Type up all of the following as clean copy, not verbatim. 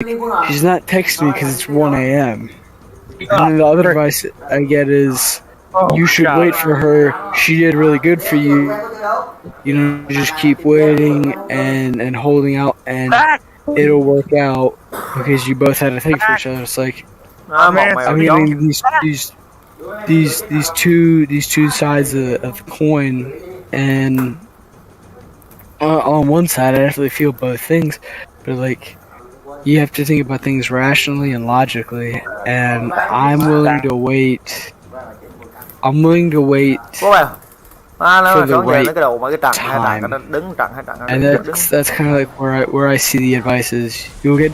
she's not texting me because it's 1 a.m. And then the other advice I get is, you should wait for her. She did really good for you. You know, just keep waiting and holding out, and it'll work out because you both had to think for each other. It's like, I mean these two sides of the coin, and on one side I definitely feel both things, but like, you have to think about things rationally and logically, and I'm willing to wait. I'm willing to wait for the right time, and that's kind of like where I see the advice is. You'll get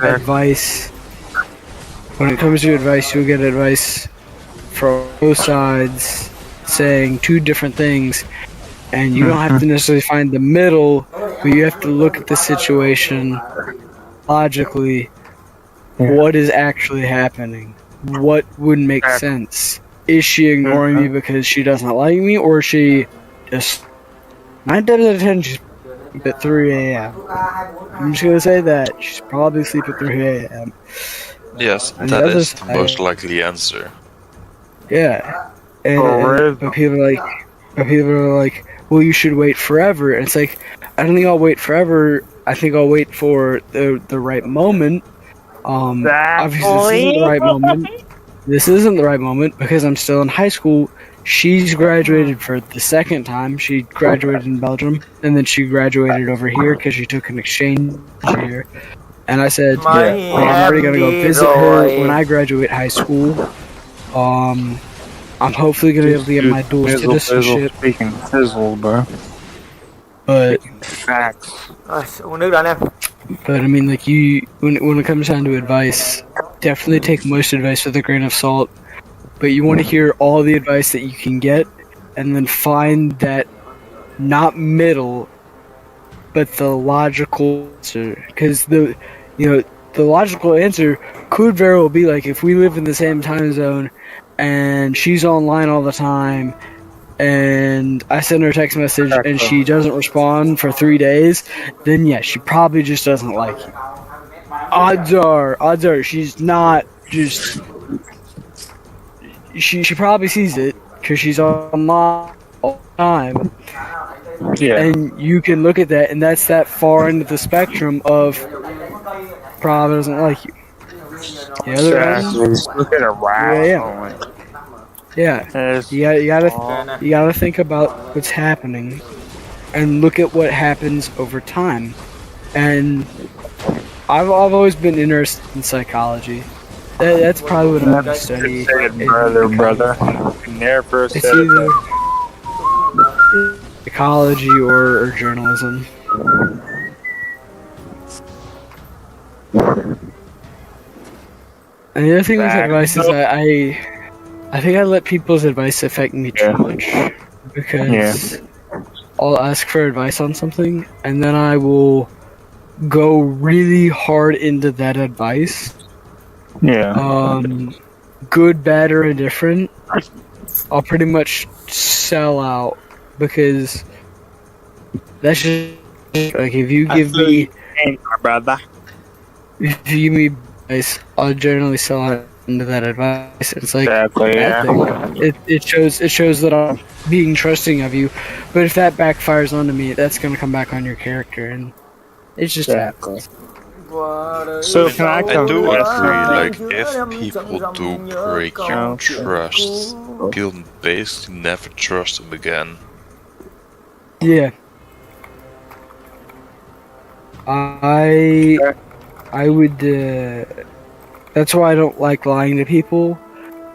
advice when it comes to advice. You'll get advice from both sides saying two different things, and you don't have to necessarily find the middle, but you have to look at the situation logically. What is actually happening? What would make sense? Is she ignoring me because she doesn't like me, or is she just 9 times out of 10 she's asleep at 3 a.m. I'm just gonna say that she's probably asleep at 3 a.m. Yes, that is the most likely answer. Yeah, but people are like, well, you should wait forever. And it's like, I don't think I'll wait forever. I think I'll wait for the right moment. Obviously, this isn't the right moment. This isn't the right moment because I'm still in high school. She's graduated for the second time. She graduated in Belgium, and then she graduated over here because she took an exchange here. And I said, I'm already gonna go visit her when I graduate high school. I'm hopefully gonna be able to get my dual citizenship. Speaking fizzle, bro. But facts. But I mean, like, when it comes down to advice, definitely take most advice with a grain of salt. But you want to hear all the advice that you can get, and then find that not middle, but the logical answer. Because the logical answer could very well be like, if we live in the same time zone, and she's online all the time, and I send her a text message and she doesn't respond for 3 days, then yeah, she probably just doesn't like you. Odds are she's not just... She probably sees it because she's online all the time. Yeah. And you can look at that, and that's that far into the spectrum of probably doesn't like you. The other end, look at a rat. Yeah, you gotta think about what's happening, and look at what happens over time. And I've always been interested in psychology. That's probably what I'm going to study. Brother. Never it's either psychology or journalism. And the other thing with advice is I think I let people's advice affect me too much, because I'll ask for advice on something, and then I will go really hard into that advice. Good, bad, or indifferent. I'll pretty much sell out, because that's just like, if you give me advice, I'll generally sell out into that advice. It's like it shows that I'm being trusting of you, but if that backfires onto me, that's gonna come back on your character, and it's just happens. So can I do agree, like, if people do break your trust, you'll basically never trust them again. Yeah. I would, that's why I don't like lying to people.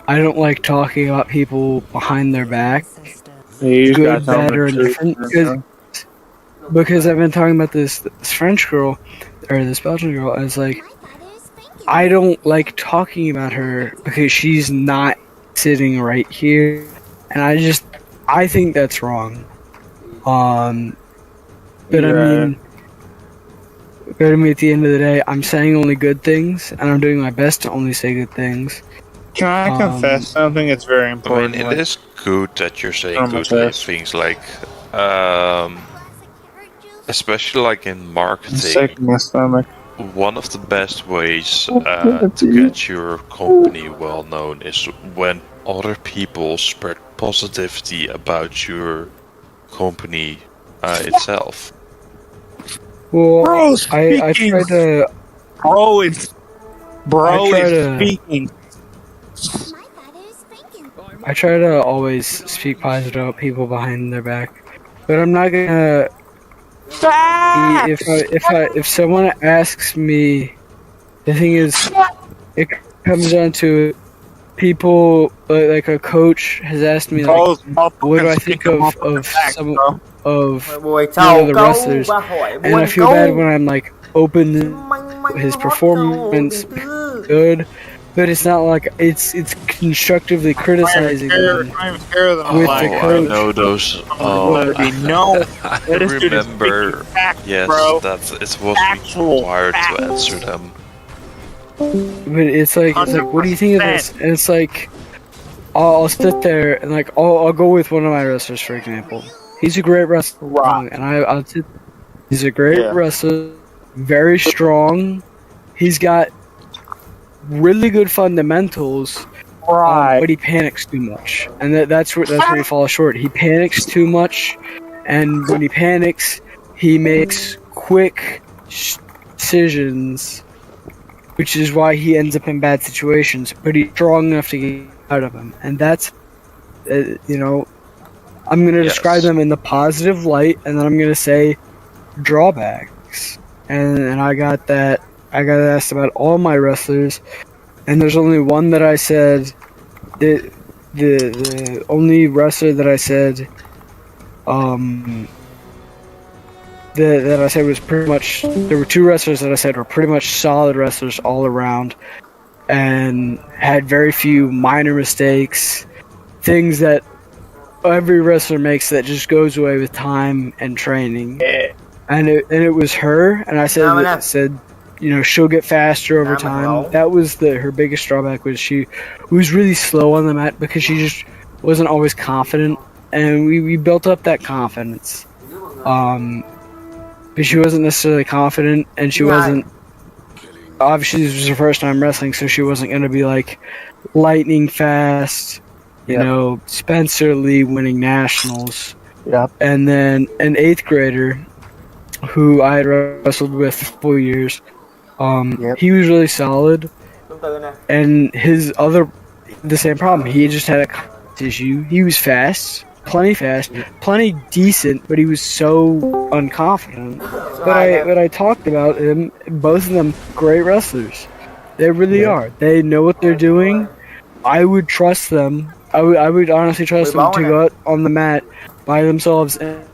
I don't like talking about people behind their back. Good, bad, or indifferent. Because I've been talking about this French girl, or this Belgian girl, and it's like, I don't like talking about her because she's not sitting right here, and I think that's wrong. But I mean, at the end of the day, I'm saying only good things, and I'm doing my best to only say good things. Can I confess something that's very important? I mean, it is good that you're saying good things, like, especially like in marketing. Sick in my stomach. one of the best ways to get your company well known is when other people spread positivity about your company itself. Well, Bro, I try to. Bro is speaking. I try to always speak positive about people behind their back, but I'm not gonna. If someone asks me, the thing is, it comes down to people. Like a coach has asked me, like, what do I think of some of one of the wrestlers, and I feel bad when I'm like open to his performance, good. But it's not like it's constructively criticizing them with the coach. I know those. I remember. Yes, it was required to answer them. But it's like, what do you think of this? And it's like, I'll sit there and like, I'll go with one of my wrestlers, for example. He's a great wrestler, and I'll sit. He's a great wrestler, very strong. He's got really good fundamentals, but he panics too much, and that's where he falls short. He panics too much, and when he panics, he makes quick decisions, which is why he ends up in bad situations. But he's strong enough to get out of them, and that's I'm going to describe them in the positive light, and then I'm going to say drawbacks, and I got that. I got asked about all my wrestlers, and there's only one that I said. The only wrestler that I said, that I said was pretty much. There were two wrestlers that I said were pretty much solid wrestlers all around, and had very few minor mistakes, things that every wrestler makes that just goes away with time and training. And it was her, and I said. She'll get faster over time. That was her biggest drawback, was she was really slow on the mat because she just wasn't always confident, and we built up that confidence. But she wasn't necessarily confident, and she wasn't. Obviously, this was her first time wrestling, so she wasn't going to be like lightning fast. Spencer Lee winning nationals. Yep. And then an 8th grader who I had wrestled with for 4 years. He was really solid, and the same problem. He just had a issue. He was fast, plenty decent, but he was so unconfident. But I talked about him. Both of them great wrestlers. They really are. They know what they're doing. I would trust them. I would honestly trust them to go out on the mat by themselves and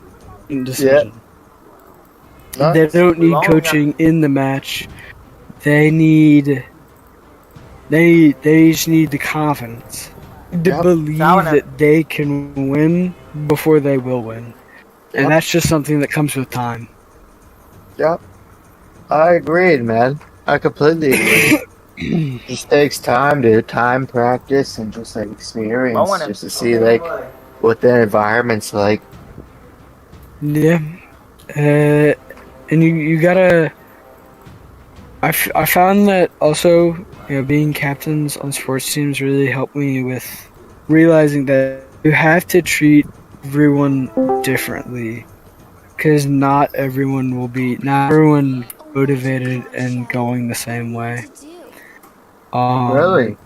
decision. They don't need coaching in the match. They just need the confidence to believe that they can win before they will win. And that's just something that comes with time. Yep. I agreed, man. I completely agree. It just takes time practice, and just like experience, just to see like what the environment's like. Yeah. And you gotta. I found that also, being captains on sports teams really helped me with realizing that you have to treat everyone differently, because not everyone motivated and going the same way. Really?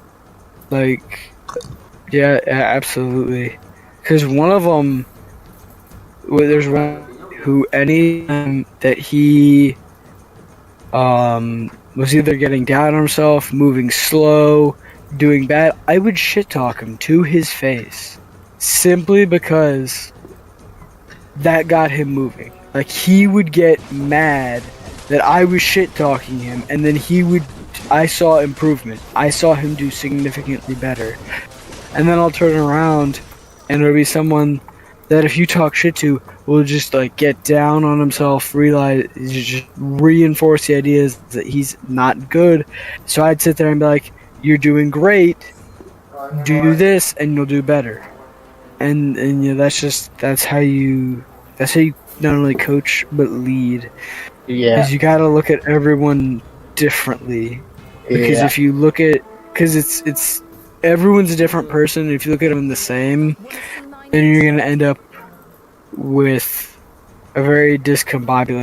Yeah, absolutely. Because one of them, there's one who anytime that he was either getting down on himself, moving slow, doing bad, I would shit talk him to his face, simply because that got him moving. Like, he would get mad that I was shit talking him, and then I saw improvement. I saw him do significantly better. And then I'll turn around, and it'll be someone that if you talk shit to, will just like get down on himself, realize, just reinforce the ideas that he's not good. So I'd sit there and be like, "You're doing great. Do this, and you'll do better." And that's how you not only coach but lead. Yeah. Because you gotta look at everyone differently. Because if you look at, because it's everyone's a different person. If you look at them the same, then you're gonna end up with a very discombobulated